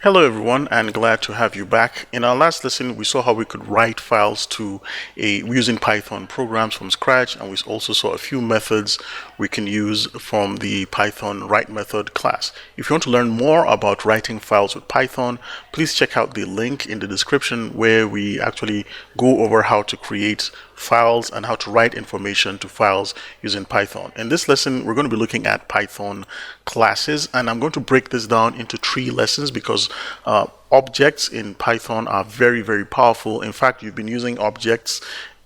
Hello everyone, and glad to have you back. In our last lesson, we saw how we could write files to using Python programs from scratch, and we also saw a few methods we can use from the Python write method class. If you want to learn more about writing files with Python, please check out the link in the description where we actually go over how to create files and how to write information to files using Python. In this lesson, we're going to be looking at Python classes, and I'm going to break this down into 3 lessons because objects in Python are very, very powerful. In fact, you've been using objects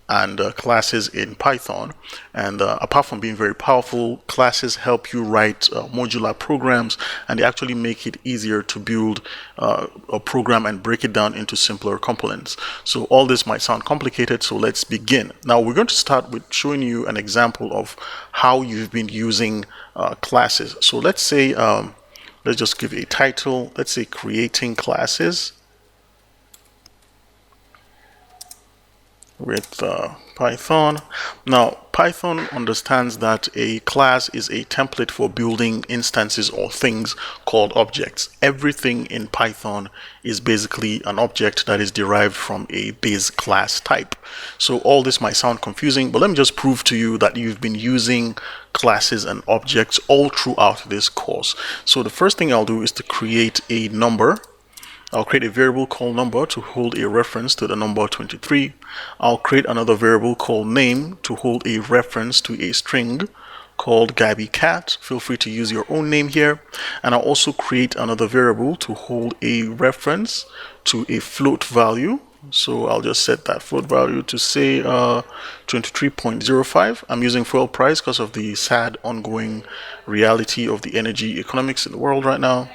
and classes in Python, and apart from being very powerful, classes help you write modular programs, and they actually make it easier to build a program and break it down into simpler components. So all this might sound complicated, so let's begin. Now we're going to start with showing you an example of how you've been using classes. So let's say let's just give a title. Let's say creating classes with Python. Now, Python understands that a class is a template for building instances or things called objects. Everything in Python is basically an object that is derived from a base class type. So all this might sound confusing, but let me just prove to you that you've been using classes and objects all throughout this course. So the first thing I'll do is to create a number. I'll create a variable called number to hold a reference to the number 23. I'll create another variable called name to hold a reference to a string called GabbyCat. Feel free to use your own name here. And I'll also create another variable to hold a reference to a float value. So I'll just set that float value to say 23.05. I'm using fuel price because of the sad ongoing reality of the energy economics in the world right now.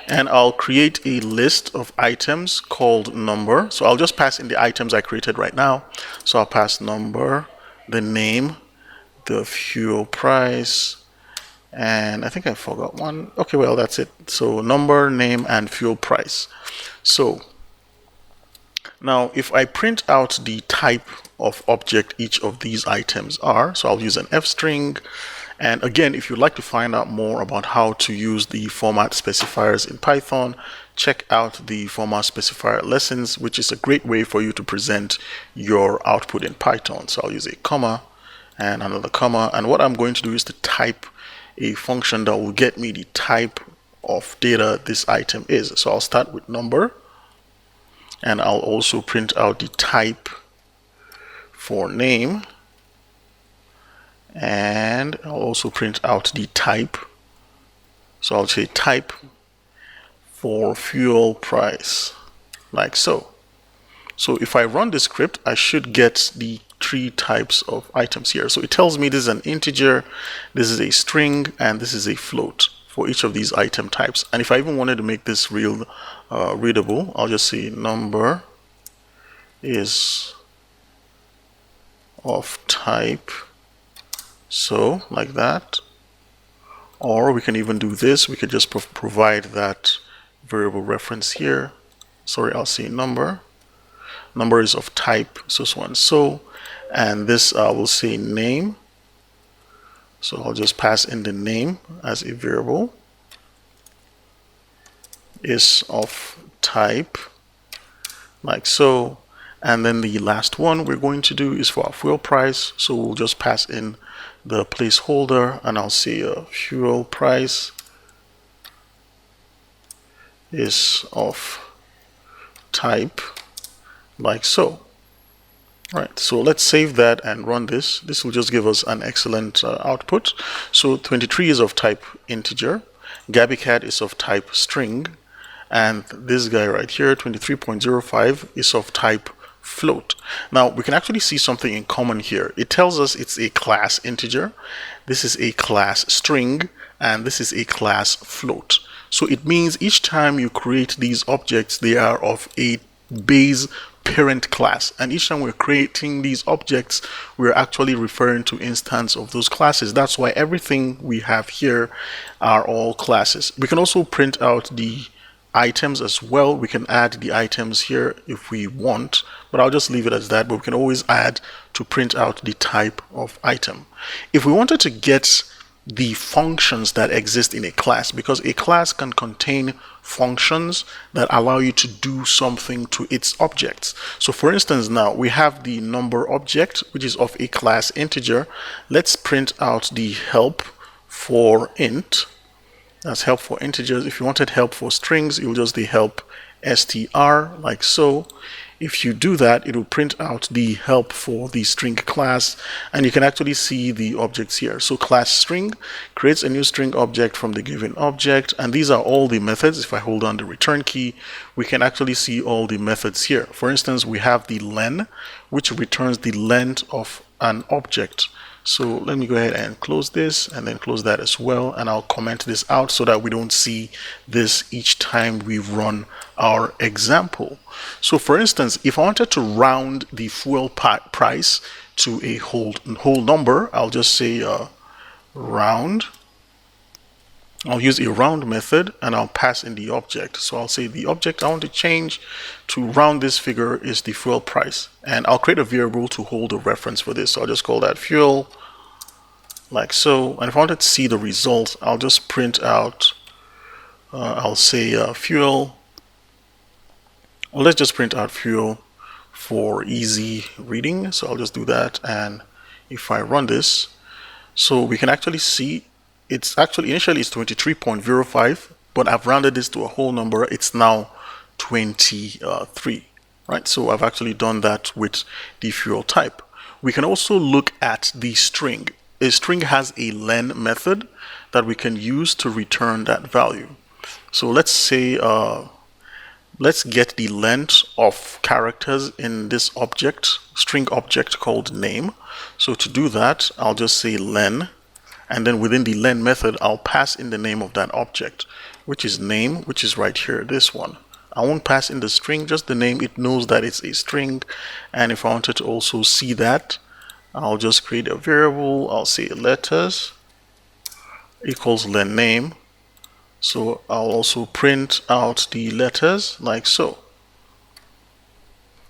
And I'll create a list of items called number. So I'll just pass in the items I created right now. So I'll pass number, the name, the fuel price, and I think I forgot one. Okay, well, that's it. So number, name, and fuel price. So now if I print out the type of object each of these items are, so I'll use an F string. And again, if you'd like to find out more about how to use the format specifiers in Python, check out the format specifier lessons, which is a great way for you to present your output in Python. So I'll use a comma and another comma. And what I'm going to do is to type a function that will get me the type of data this item is. So I'll start with number, and I'll also print out the type for name. And I'll also print out the type. So I'll say type for fuel price, like so. So if I run the script, I should get the 3 types of items here. So it tells me this is an integer, this is a string, and this is a float for each of these item types. And if I even wanted to make this readable, I'll just say number is of type so, like that. Or we can even do this. We could just provide that variable reference here. Sorry, I'll say number. Number is of type so and so. And this will say name. So I'll just pass in the name as a variable. Is of type, like so. And then the last one we're going to do is for our fuel price. So we'll just pass in the placeholder, and I'll say fuel price is of type, like so. Right, so let's save that and run this. This will just give us an excellent output. So 23 is of type integer, GabbyCat is of type string, and this guy right here, 23.05, is of type float. Now we can actually see something in common here. It tells us it's a class integer, this is a class string, and this is a class float. So it means each time you create these objects, they are of a base parent class, and each time we're creating these objects, we're actually referring to instance of those classes. That's why everything we have here are all classes. We can also print out the items as well. We can add the items here if we want, but I'll just leave it as that. But we can always add to print out the type of item. If we wanted to get the functions that exist in a class, because a class can contain functions that allow you to do something to its objects. So for instance, now we have the number object, which is of a class integer. Let's print out the help for int. That's help for integers. If you wanted help for strings, it will just be help str, like so. If you do that, it will print out the help for the string class, and you can actually see the objects here. So class string creates a new string object from the given object, and these are all the methods. If I hold on the return key, we can actually see all the methods here. For instance, we have the len, which returns the length of an object. So let me go ahead and close this and then close that as well, and I'll comment this out so that we don't see this each time we run our example. So for instance, if I wanted to round the fuel price to a whole number, I'll just say round. I'll use a round method and I'll pass in the object. So I'll say the object I want to change to round this figure is the fuel price, and I'll create a variable to hold a reference for this. So I'll just call that fuel, like so. And if I wanted to see the result, I'll just print out, I'll say fuel. Well, let's just print out fuel for easy reading. So I'll just do that, and if I run this, so we can actually see it's actually initially it's 23.05, but I've rounded this to a whole number. It's now 23, right? So I've actually done that with the fuel type. We can also look at the string. A string has a len method that we can use to return that value. So let's say let's get the length of characters in this object, string object called name. So to do that, I'll just say len, and then within the len method, I'll pass in the name of that object, which is name, which is right here, this one. I won't pass in the string, just the name. It knows that it's a string. And if I wanted to also see that, I'll just create a variable. I'll say letters equals len name. So I'll also print out the letters like so.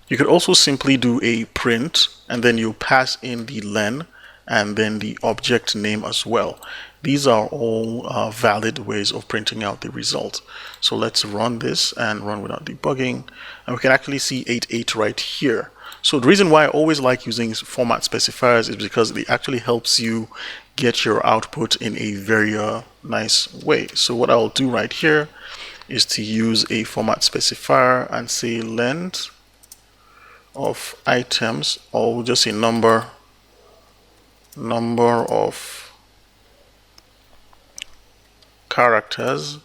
You could also simply do a print, and then you pass in the len and then the object name as well. These are all valid ways of printing out the result. So let's run this and run without debugging, and we can actually see 88 right here. So the reason why I always like using format specifiers is because it actually helps you get your output in a very nice way. So what I'll do right here is to use a format specifier and say length of items, or we'll just say number of characters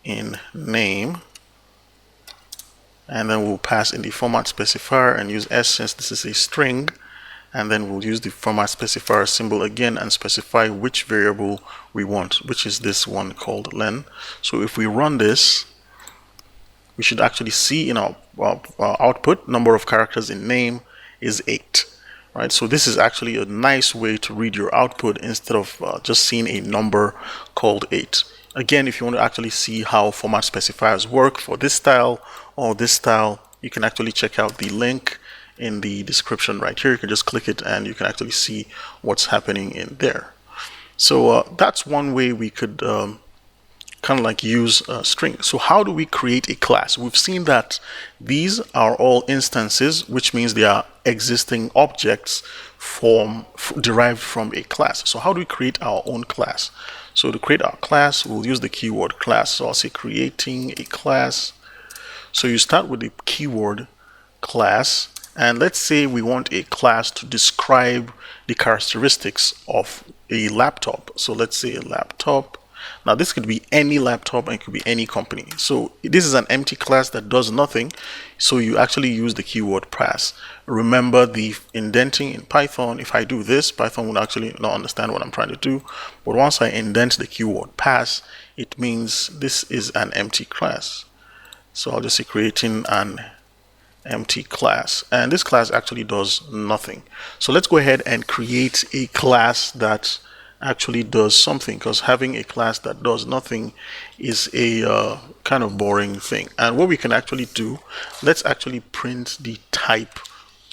in name, and then we'll pass in the format specifier and use s since this is a string, and then we'll use the format specifier symbol again and specify which variable we want, which is this one called len. So if we run this, we should actually see in our output number of characters in name is 8. Right, so this is actually a nice way to read your output instead of just seeing a number called 8. Again, if you want to actually see how format specifiers work for this style or this style, you can actually check out the link in the description right here. You can just click it and you can actually see what's happening in there. So that's one way we could kind of like use a string. So how do we create a class? We've seen that these are all instances, which means they are existing objects derived from a class. So how do we create our own class? So to create our class, we'll use the keyword class. So I'll say creating a class. So you start with the keyword class, and let's say we want a class to describe the characteristics of a laptop. So let's say a laptop. Now this could be any laptop and it could be any company. So this is an empty class that does nothing. So you actually use the keyword pass. Remember the indenting in Python. If I do this, Python will actually not understand what I'm trying to do. But once I indent the keyword pass, it means this is an empty class. So I'll just say creating an empty class, and this class actually does nothing. So let's go ahead and create a class that actually does something, because having a class that does nothing is a kind of boring thing. And what we can actually do, let's actually print the type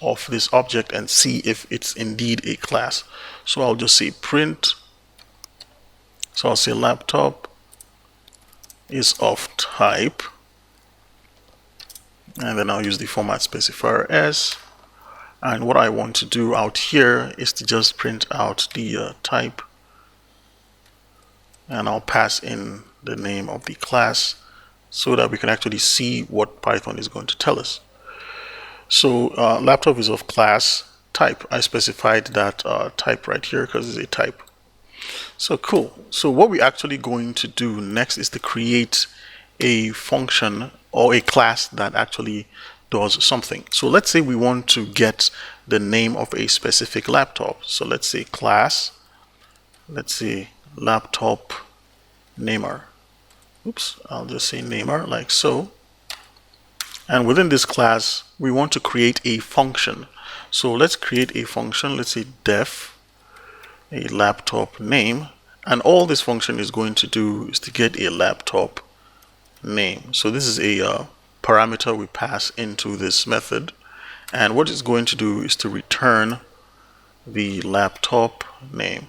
of this object and see if it's indeed a class. So I'll just say print So I'll say laptop is of type, and then I'll use the format specifier S. And what I want to do out here is to just print out the type, and I'll pass in the name of the class so that we can actually see what Python is going to tell us. So laptop is of class type. I specified that type right here because it's a type. So cool. So what we're actually going to do next is to create a function or a class that actually does something. So let's say we want to get the name of a specific laptop. So let's say class, let's say laptop namer. Oops, I'll just say namer like so. And within this class, we want to create a function. So let's create a function. Let's say def a laptop name, and all this function is going to do is to get a laptop name. So this is a parameter we pass into this method, and what it's going to do is to return the laptop name.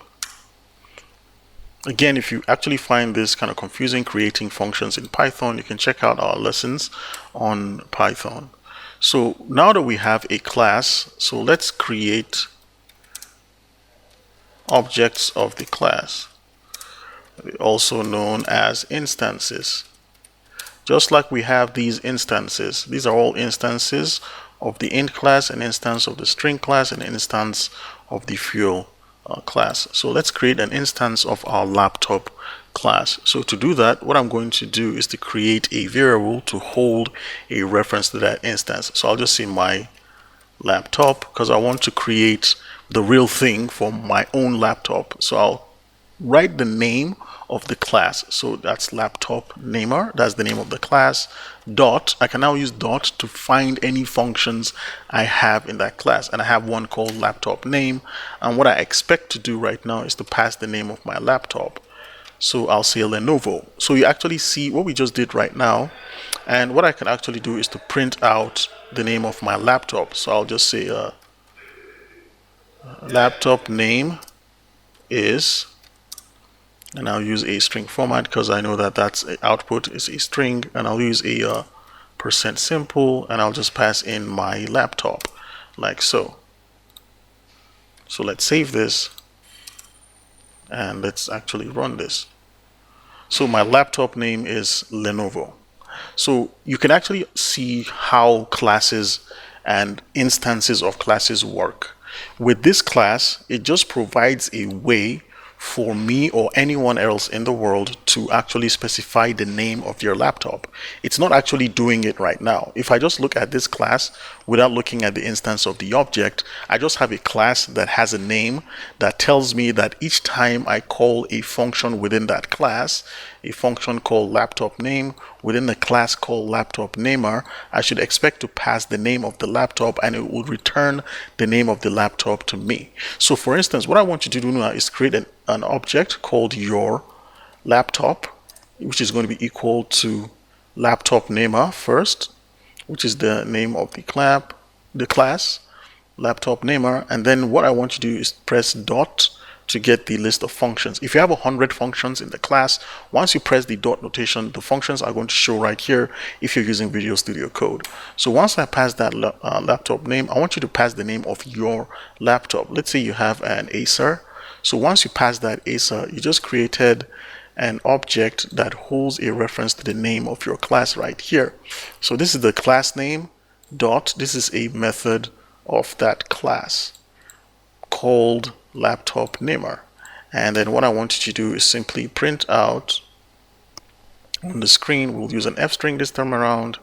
Again, if you actually find this kind of confusing creating functions in Python, you can check out our lessons on Python. So now that we have a class, so let's create objects of the class, also known as instances. Just like we have these instances, these are all instances of the int class, an instance of the string class, an instance of the fuel class. So let's create an instance of our laptop class. So to do that, what I'm going to do is to create a variable to hold a reference to that instance. So I'll just say my laptop because I want to create the real thing for my own laptop. So I'll write the name of the class. So that's laptop namer. That's the name of the class. Dot. I can now use dot to find any functions I have in that class. And I have one called laptop name. And what I expect to do right now is to pass the name of my laptop. So I'll say Lenovo. So you actually see what we just did right now. And what I can actually do is to print out the name of my laptop. So I'll just say laptop name is, and I'll use a string format because I know that that's output is a string, and I'll use a %simple, and I'll just pass in my laptop like so. So let's save this and let's actually run this. So my laptop name is Lenovo. So you can actually see how classes and instances of classes work. With this class, it just provides a way for me or anyone else in the world to actually specify the name of your laptop. It's not actually doing it right now. If I just look at this class without looking at the instance of the object, I just have a class that has a name that tells me that each time I call a function within that class, a function called laptop name within the class called laptop namer, I should expect to pass the name of the laptop and it will return the name of the laptop to me. So for instance, what I want you to do now is create an object called your laptop, which is going to be equal to laptop namer first, which is the name of the class, laptop namer, and then what I want you to do is press dot to get the list of functions. If you have 100 functions in the class, once you press the dot notation, the functions are going to show right here if you're using Visual Studio Code. So once I pass that laptop name, I want you to pass the name of your laptop. Let's say you have an Acer. So once you pass that Acer, you just created an object that holds a reference to the name of your class right here. So this is the class name dot. This is a method of that class called laptop namer. And then what I want you to do is simply print out on the screen. We'll use an F string this time around.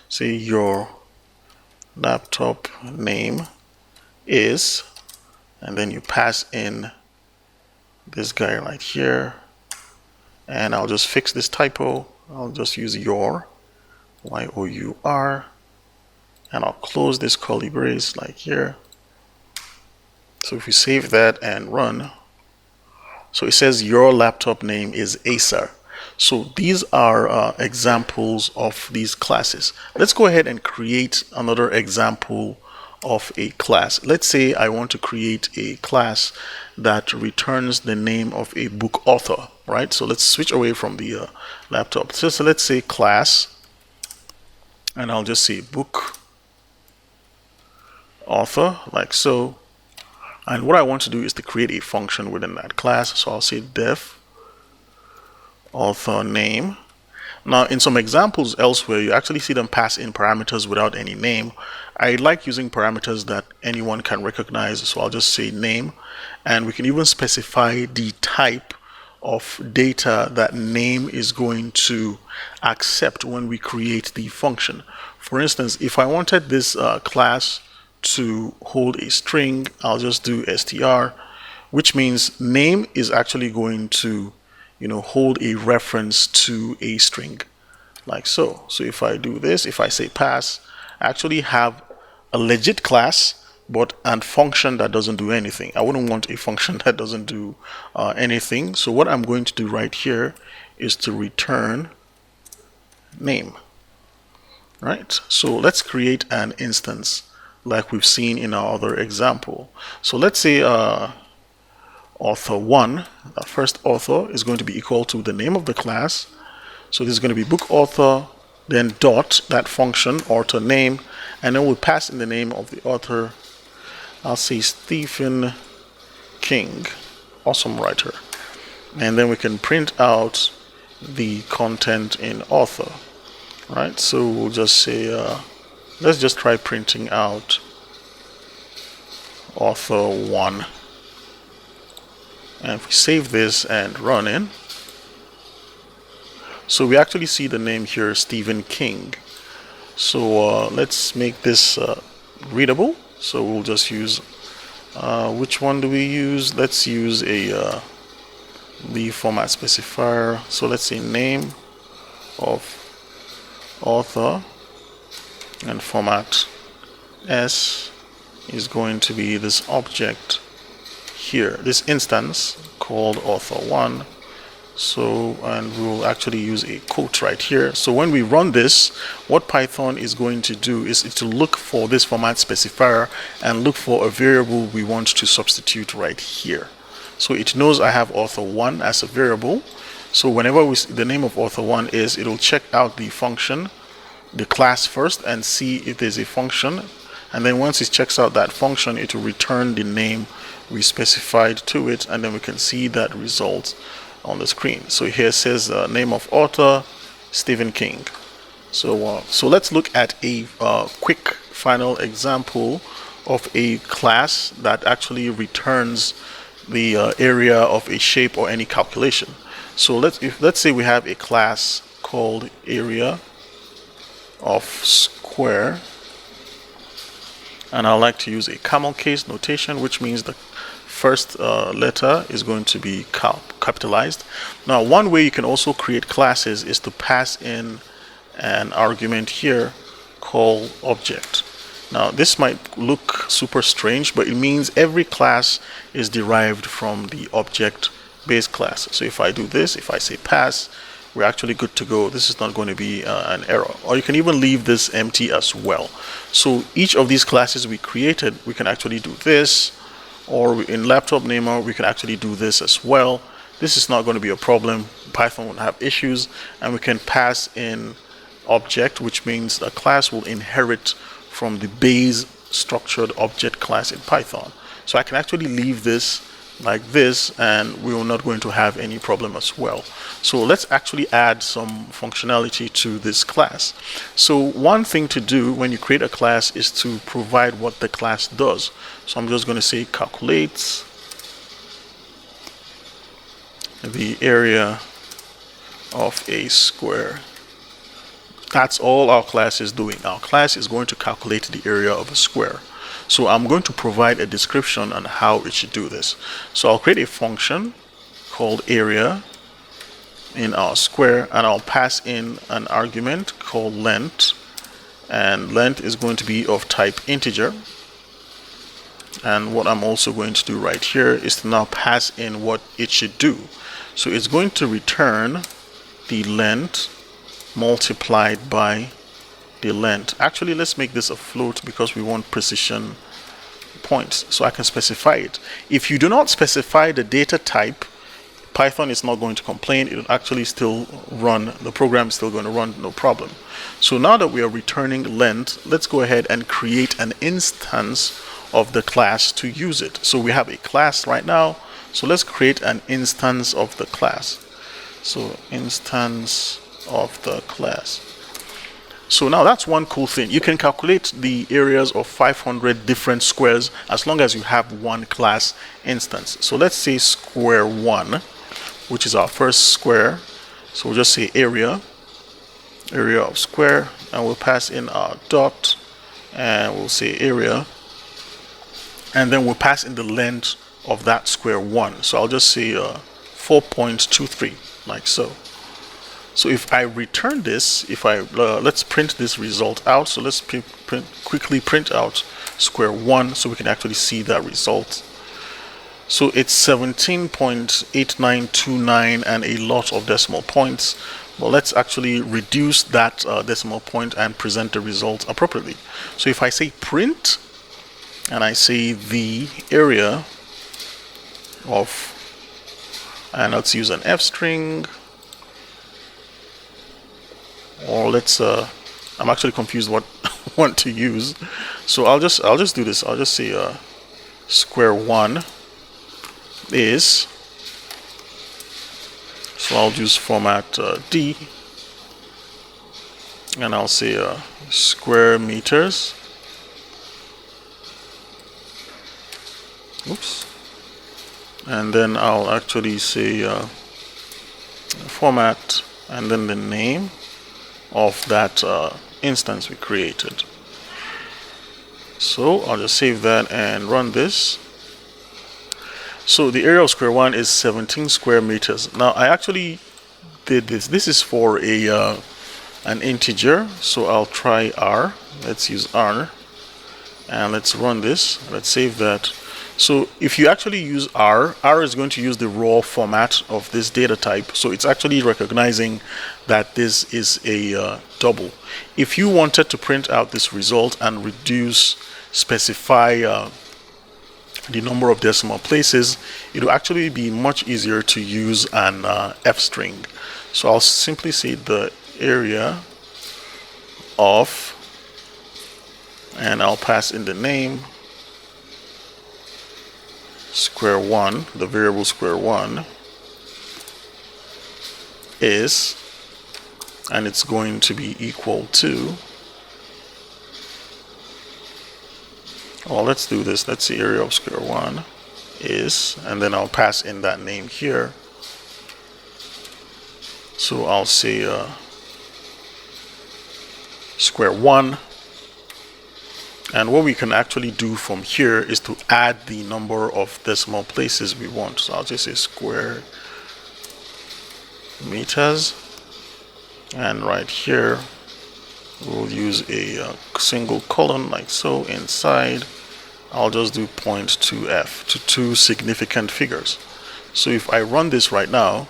Say your laptop name is, and then you pass in this guy right here, and I'll just fix this typo. I'll just use your, Y-O-U-R, and I'll close this curly brace like here. So if we save that and run, so it says your laptop name is Acer. So these are examples of these classes. Let's go ahead and create another example of a class. Let's say I want to create a class that returns the name of a book author. right? So let's switch away from the laptop. So let's say class, and I'll just say book author, like so. And what I want to do is to create a function within that class. So I'll say def author name. Now, in some examples elsewhere, you actually see them pass in parameters without any name. I like using parameters that anyone can recognize, so I'll just say name, and we can even specify the type of data that name is going to accept when we create the function. For instance, if I wanted this class to hold a string, I'll just do str, which means name is actually going to hold a reference to a string, like so. So if I do this, if I say pass, I actually have a legit class, but a function that doesn't do anything. I wouldn't want a function that doesn't do anything. So what I'm going to do right here is to return name, right? So let's create an instance like we've seen in our other example. So let's say author1, the first author, is going to be equal to the name of the class. So this is going to be book author, then dot that function author name, and then we'll pass in the name of the author. I'll say Stephen King, awesome writer, and then we can print out the content in author, right? So we'll just say let's just try printing out author1. And if we save this and run in, so we actually see the name here, Stephen King. So let's make this readable. So we'll just use, which one do we use? Let's use the format specifier. So let's say name of author, and format S is going to be this object here, this instance called author1. So, and we'll actually use a quote right here. So when we run this, what Python is going to do is to look for this format specifier and look for a variable we want to substitute right here. So it knows I have author1 as a variable. So whenever the name of author1 is, it'll check out the function, the class first, and see if there's a function. And then once it checks out that function, it will return the name we specified to it, and then we can see that result on the screen. So here it says name of author Stephen King. So let's look at a quick final example of a class that actually returns the area of a shape or any calculation. So let's say we have a class called area of square, and I like to use a camel case notation, which means the first letter is going to be capitalized. Now, one way you can also create classes is to pass in an argument here called object. Now, this might look super strange, but it means every class is derived from the object base class. So if I do this, if I say pass, we're actually good to go. This is not going to be an error. Or you can even leave this empty as well. So each of these classes we created, we can actually do this, or in laptop namer we can actually do this as well. This is not going to be a problem. Python won't have issues, and we can pass in object, which means a class will inherit from the base structured object class in Python. So I can actually leave this like this, and we are not going to have any problem as well. So let's actually add some functionality to this class. So one thing to do when you create a class is to provide what the class does. So I'm just going to say calculates the area of a square. That's all our class is doing. Our class is going to calculate the area of a square. So I'm going to provide a description on how it should do this. So I'll create a function called area in our square, and I'll pass in an argument called length, and length is going to be of type integer. And what I'm also going to do right here is to now pass in what it should do. So it's going to return the length multiplied by the length. Actually, let's make this a float because we want precision points, so I can specify it. If you do not specify the data type, Python is not going to complain. It will actually still run. The program is still going to run, no problem. So now that we are returning length, let's go ahead and create an instance of the class to use it. So we have a class right now. So let's create an instance of the class. So instance of the class. So now that's one cool thing. You can calculate the areas of 500 different squares as long as you have one class instance. So let's say square 1, which is our first square. So we'll just say area of square, and we'll pass in our dot, and we'll say area, and then we'll pass in the length of that square 1. So I'll just say 4.23, like so. So if I return this, if I let's print this result out. So let's quickly print out square 1 so we can actually see that result. So it's 17.8929 and a lot of decimal points. Well, let's actually reduce that decimal point and present the result appropriately. So if I say print and I say the area of, and let's use an F string, or let's I'm actually confused what want to use, so I'll just do this. I'll just say square 1 is, so I'll use format D, and I'll say square meters. Oops. And then I'll actually say format and then the name of that instance we created. So I'll just save that and run this. So the area of square 1 is 17 square meters. Now I actually did this. This is for a an integer. So I'll try R. Let's use R, and let's run this. Let's save that. So if you actually use R, R is going to use the raw format of this data type. So it's actually recognizing that this is a double. If you wanted to print out this result and specify the number of decimal places, it will actually be much easier to use an F string. So I'll simply say the area of, and I'll pass in the name square 1, the variable square 1 is, and it's going to be equal to, well, let's do this. Let's see, area of square 1 is, and then I'll pass in that name here. So I'll say square 1. And what we can actually do from here is to add the number of decimal places we want. So I'll just say square meters, and right here we'll use a single colon like so. Inside I'll just do 0.2f to 2 significant figures. So if I run this right now,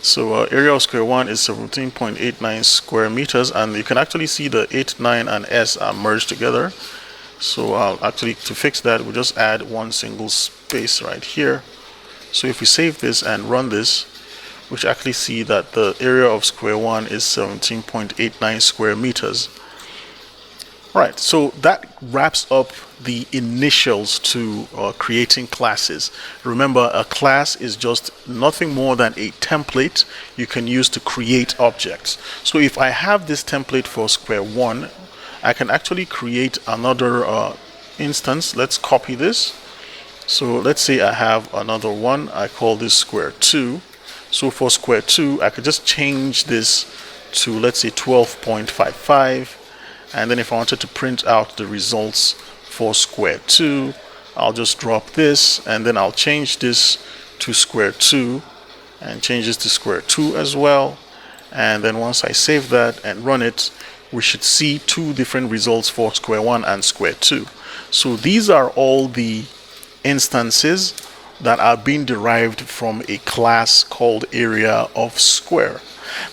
so area of square 1 is 17.89 square meters, and you can actually see the 8, 9, and S are merged together. So I'll actually, to fix that, we'll just add one single space right here. So if we save this and run this, we should actually see that the area of square 1 is 17.89 square meters. Right, so that wraps up the initials to creating classes. Remember, a class is just nothing more than a template you can use to create objects. So if I have this template for square 1, I can actually create another instance. Let's copy this. So let's say I have another one. I call this square 2. So for square 2, I could just change this to, let's say, 12.55. And then if I wanted to print out the results for square 2, I'll just drop this, and then I'll change this to square 2 and change this to square 2 as well. And then once I save that and run it, we should see 2 different results for square 1 and square 2. So these are all the instances that are being derived from a class called area of square.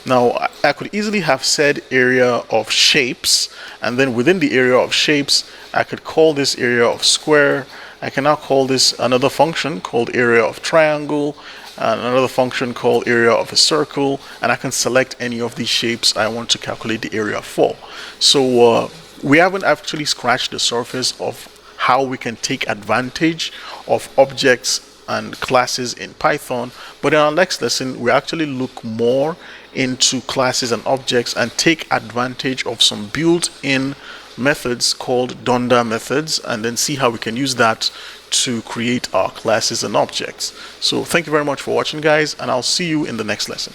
Now, I could easily have said area of shapes, and then within the area of shapes, I could call this area of square. I can now call this another function called area of triangle, and another function called area of a circle, and I can select any of these shapes I want to calculate the area for. So we haven't actually scratched the surface of how we can take advantage of objects and classes in Python, but in our next lesson we actually look more into classes and objects and take advantage of some built-in methods called Dunder methods, and then see how we can use that to create our classes and objects. So thank you very much for watching, guys, and I'll see you in the next lesson.